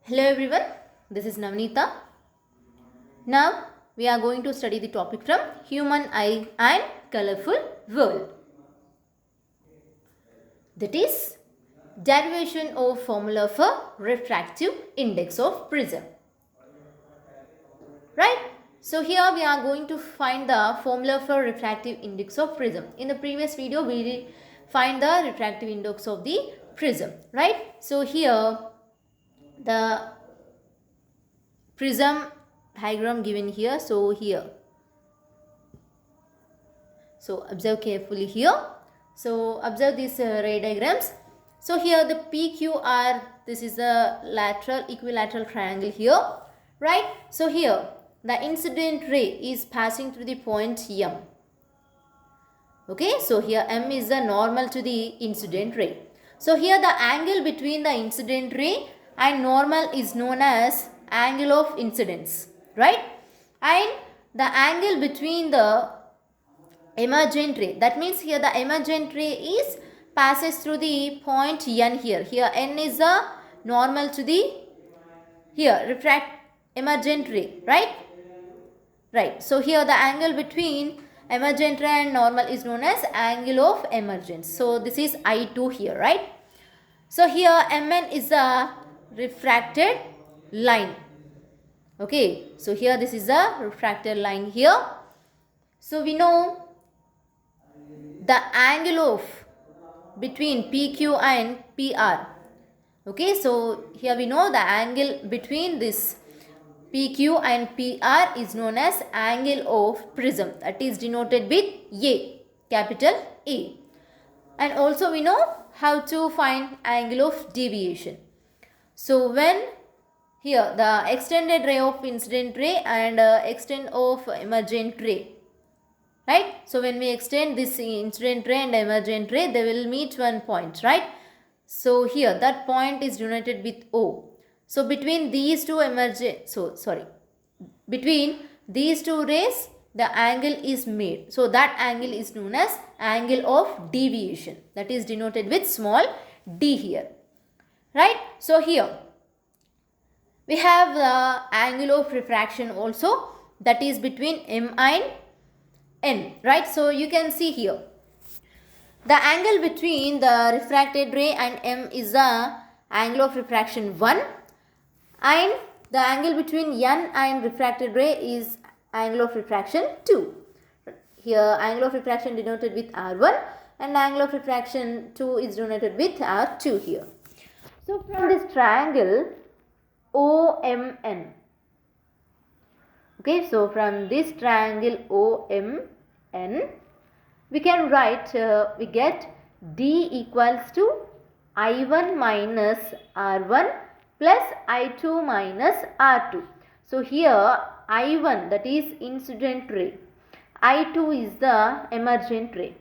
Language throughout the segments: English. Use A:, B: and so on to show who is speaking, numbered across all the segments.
A: Hello everyone, this is Navneeta. Now we are going to study the topic from Human Eye and Colorful World. That is derivation of formula for refractive index of prism. Right? So here we are going to find the formula for refractive index of prism. In the previous video we will find the refractive index of the prism. Right? So here the prism diagram given here. So here, so observe carefully here. So observe these ray diagrams. So here the PQR, this is a lateral equilateral triangle here, right? So here the incident ray is passing through the point M. Okay, so here M is the normal to the incident ray. So here the angle between the incident ray and normal is known as angle of incidence, right? And the angle between the emergent ray, that means here the emergent ray is passes through the point N here. Here N is the normal to the here emergent ray, right? Right. So here the angle between emergent ray and normal is known as angle of emergence. So this is I2 here, right? So here Mn is a refracted line. Okay, so here this is a refracted line here. So we know the angle of between PQ and PR. Okay, so here we know the angle between this PQ and PR is known as angle of prism, that is denoted with A, capital A. And also we know how to find angle of deviation. So when here the extended ray of incident ray and extent of emergent ray, right? So when we extend this incident ray and emergent ray, they will meet one point, right? So here that point is denoted with O. So between these two between these two rays the angle is made. So that angle is known as angle of deviation, that is denoted with small d here, right? So here we have the angle of refraction also, that is between M and N, right? So you can see here the angle between the refracted ray and M is the angle of refraction 1, and the angle between N and refracted ray is angle of refraction 2. Here angle of refraction denoted with R1 and angle of refraction 2 is denoted with R2 here. So from this triangle OMN, okay, so from this triangle OMN we can write, we get D equals to I1 minus R1 plus I2 minus R2. So here I1, that is incident ray, I2 is the emergent ray.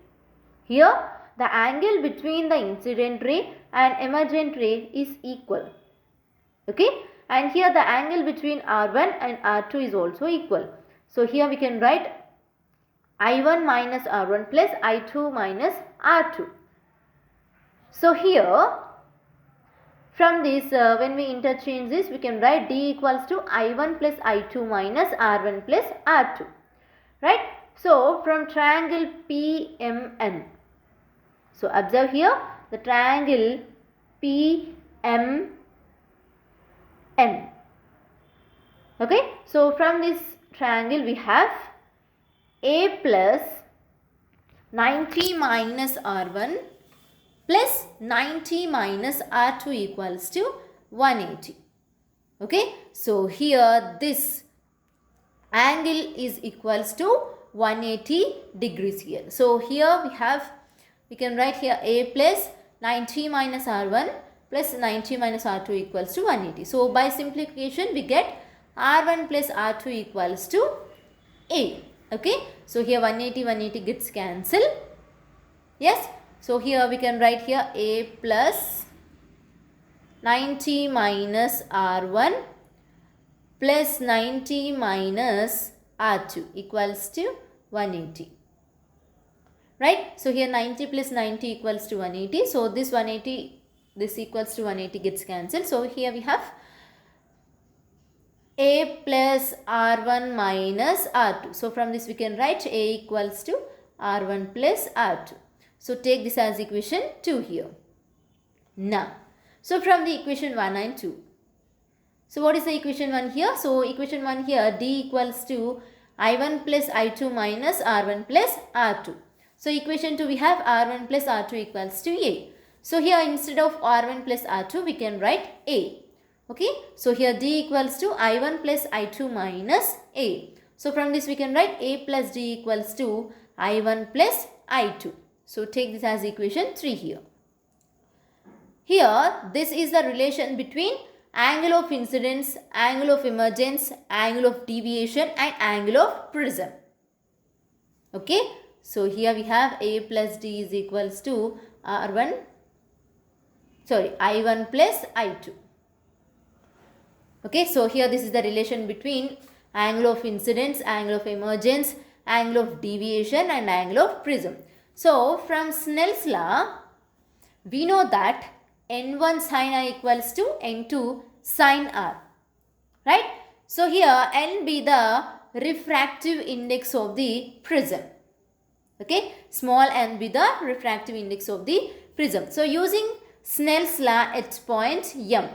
A: Here the angle between the incident ray and emergent ray is equal. Okay, and here the angle between R1 and R2 is also equal. So here we can write I1 minus R1 plus I2 minus R2. So here from this when we interchange this, we can write D equals to I1 plus I2 minus R1 plus R2, right? So from triangle PMN, so observe here the triangle PMN. Okay, so from this triangle we have A plus 90 minus R1 plus 90 minus R2 equals to 180. Okay, so here this angle is equals to 180 degrees here. So here we can write here A plus 90 minus R1 plus 90 minus R2 equals to 180. So by simplification we get R1 plus R2 equals to A. Okay, so here 180 gets cancelled. Yes, so here we can write here A plus 90 minus R1 plus 90 minus R2 equals to 180. Right, so here 90 plus 90 equals to 180. So this 180, this equals to 180 gets cancelled. So here we have A plus R1 minus R2. So from this we can write A equals to R1 plus R2. So take this as equation 2 here. Now, so from the equation 1 and 2. So what is the equation 1 here? So equation 1 here, D equals to I1 plus I2 minus R1 plus R2. So equation 2 we have R1 plus R2 equals to A. So here instead of R1 plus R2 we can write A. Okay, so here D equals to I1 plus I2 minus A. So from this we can write A plus D equals to I1 plus I2. So take this as equation 3 here. Here this is the relation between angle of incidence, angle of emergence, angle of deviation and angle of prism. Okay, so here we have A plus D is equals to I1 plus I2. Okay, so here this is the relation between angle of incidence, angle of emergence, angle of deviation and angle of prism. So from Snell's law, we know that N1 sin I equals to N2 sin R. Right? So here N be the refractive index of the prism. Okay, small n be the refractive index of the prism. So using Snell's law at point M.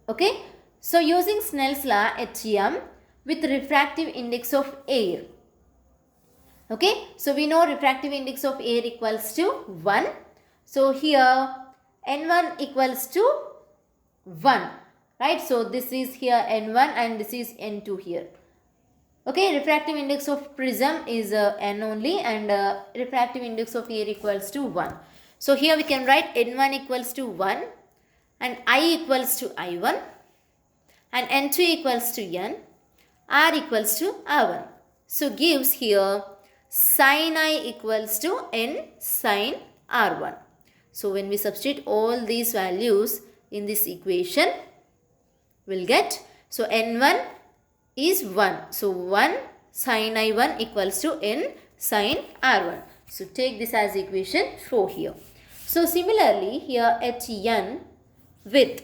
A: Okay, so using Snell's law at M with refractive index of air. Okay, so we know refractive index of air equals to 1. So here N1 equals to 1. Right, so this is here N1 and this is N2 here. Okay, refractive index of prism is N only and refractive index of air equals to 1. So here we can write N1 equals to 1. And I equals to I1 and N2 equals to N, R equals to R1. So gives here sin I equals to N sin R1. So when we substitute all these values in this equation, we'll get, so N1 is 1. So 1 sin I1 equals to N sin R1. So take this as equation 4 here. So similarly here at N, with.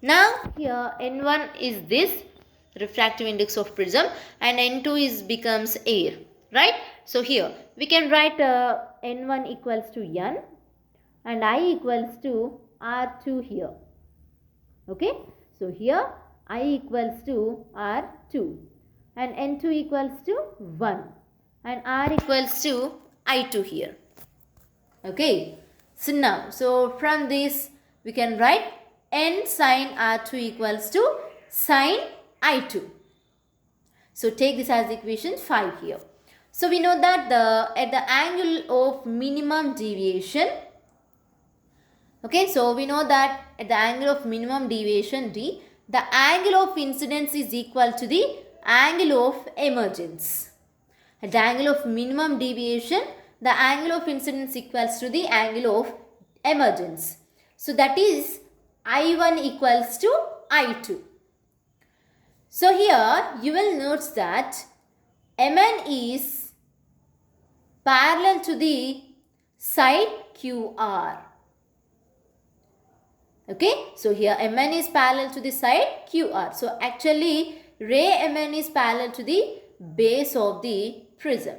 A: Now here N1 is this refractive index of prism and N2 is becomes air, right? So here we can write N1 equals to N and I equals to R2 here. Okay, so here I equals to R2 and N2 equals to 1 and R equals to I2 here. Okay, so now, so from this we can write N sin R2 equals to sin I2. So take this as equation 5 here. So we know that at the angle of minimum deviation, okay, so we know that at the angle of minimum deviation D, the angle of incidence is equal to the angle of emergence. At the angle of minimum deviation, the angle of incidence equals to the angle of emergence. So that is I1 equals to I2. So here you will note that Mn is parallel to the side QR. Okay, so here Mn is parallel to the side QR. So actually ray Mn is parallel to the base of the prism.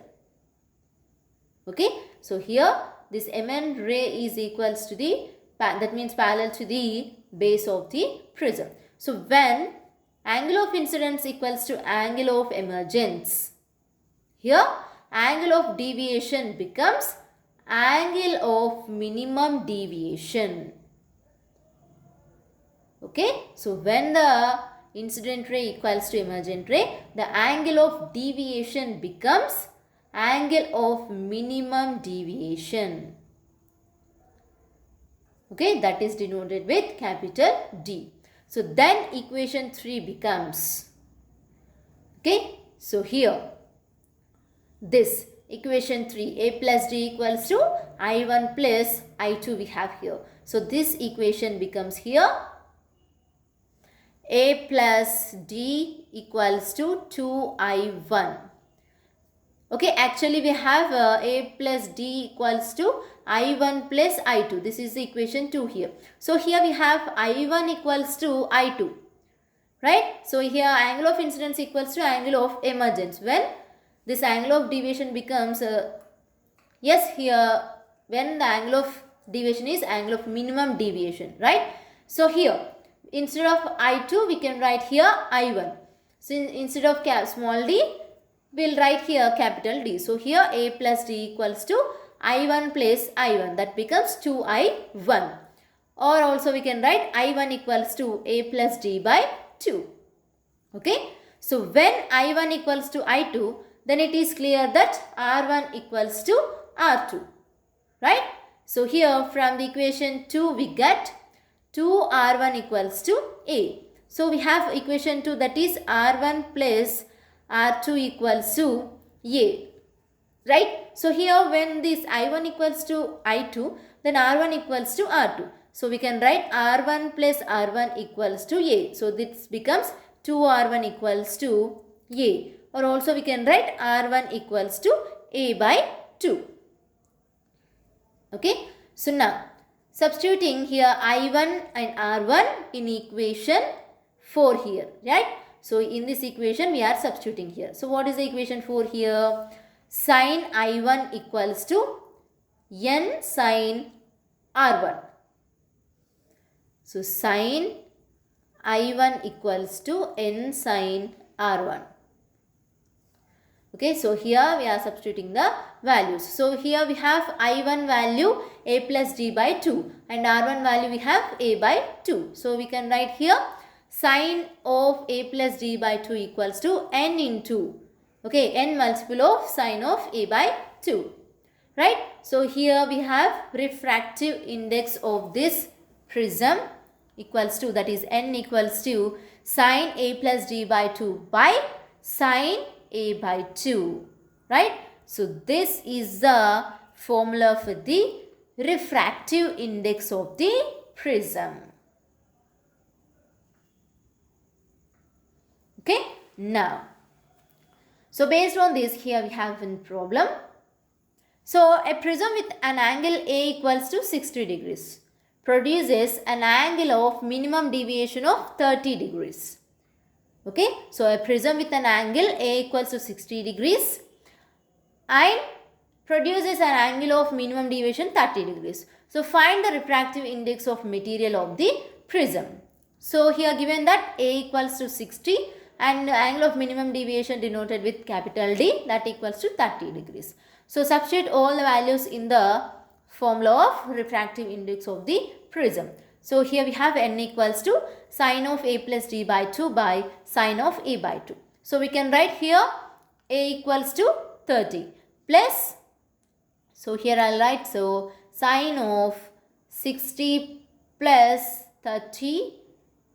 A: Okay, so here this Mn ray is equals to the, that means parallel to the base of the prism. So when angle of incidence equals to angle of emergence, here angle of deviation becomes angle of minimum deviation. Okay, so when the incident ray equals to emergent ray, the angle of deviation becomes angle of minimum deviation. Okay, that is denoted with capital D. So then equation 3 becomes, okay, so here this equation 3, A plus D equals to I1 plus I2 we have here. So this equation becomes here A plus D equals to 2I1. Okay, actually we have A plus D equals to I1 plus I2. This is the equation 2 here. So here we have I1 equals to I2. right? So here angle of incidence equals to angle of emergence. When this angle of deviation becomes, yes, here when the angle of deviation is angle of minimum deviation, right? So here instead of I2 we can write here I1. So instead of small d, we'll write here capital D. So here A plus D equals to I1 plus I1. That becomes 2I1. Or also we can write I1 equals to A plus D by 2. Okay. So when I1 equals to I2, then it is clear that R1 equals to R2. Right. So here from the equation 2 we get 2R1 equals to A. So we have equation 2, that is R1 plus R2 equals to A. Right. So here when this I1 equals to I2, then R1 equals to R2. So we can write R1 plus R1 equals to A. So this becomes 2R1 equals to A. Or also we can write R1 equals to A by 2. Okay. So now substituting here I1 and R1 in equation 4 here. Right. So in this equation we are substituting here. So what is the equation 4 here? Sin I1 equals to N sin R1. So sin I1 equals to N sin R1. Okay, so here we are substituting the values. So here we have I1 value A plus D by 2 and R1 value we have A by 2. So we can write here sin of A plus D by 2 equals to N into, okay, N multiple of sin of A by 2. Right. So here we have refractive index of this prism equals to, that is N equals to sin A plus D by 2 by sin A by 2. Right. So this is the formula for the refractive index of the prism. Okay. Now, so based on this, here we have a problem. So a prism with an angle A equals to 60 degrees produces an angle of minimum deviation of 30 degrees. Okay. So a prism with an angle A equals to 60 degrees and produces an angle of minimum deviation 30 degrees. So find the refractive index of material of the prism. So here given that A equals to 60 and the angle of minimum deviation denoted with capital D, that equals to 30 degrees. So substitute all the values in the formula of refractive index of the prism. So here we have N equals to sin of A plus D by 2 by sin of A by 2. So we can write here A equals to 30 plus, so here I'll write, so sin of 60 plus 30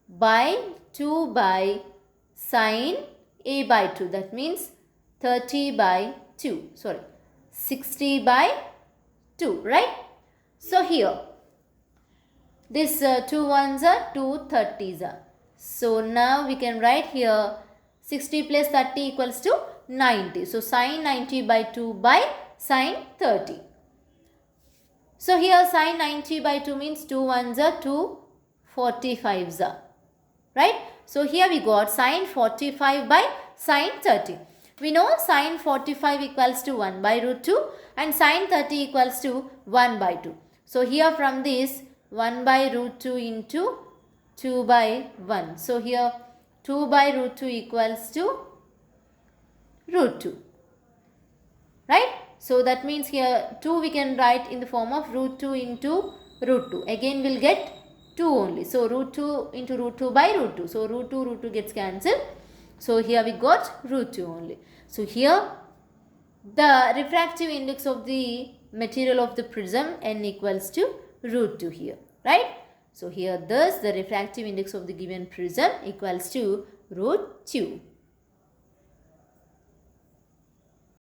A: by 2 by sin A by 2. That means 30 by 2. Sorry, 60 by 2. Right. So here this 2 ones are 2 30s are. So now we can write here 60 plus 30 equals to 90. So sin 90 by 2 by sin 30. So here sin 90 by 2 means 2 ones are 2 45s are. Right. So here we got sin 45 by sin 30. We know sin 45 equals to 1 by root 2 and sin 30 equals to 1 by 2. So here from this 1 by root 2 into 2 by 1. So here 2 by root 2 equals to root 2. Right. So that means here 2 we can write in the form of root 2 into root 2. Again we'll get 2 only. So root 2 into root 2 by root 2. So root 2 gets cancelled. So here we got root 2 only. So here the refractive index of the material of the prism N equals to root 2 here. Right. So here thus the refractive index of the given prism equals to root 2.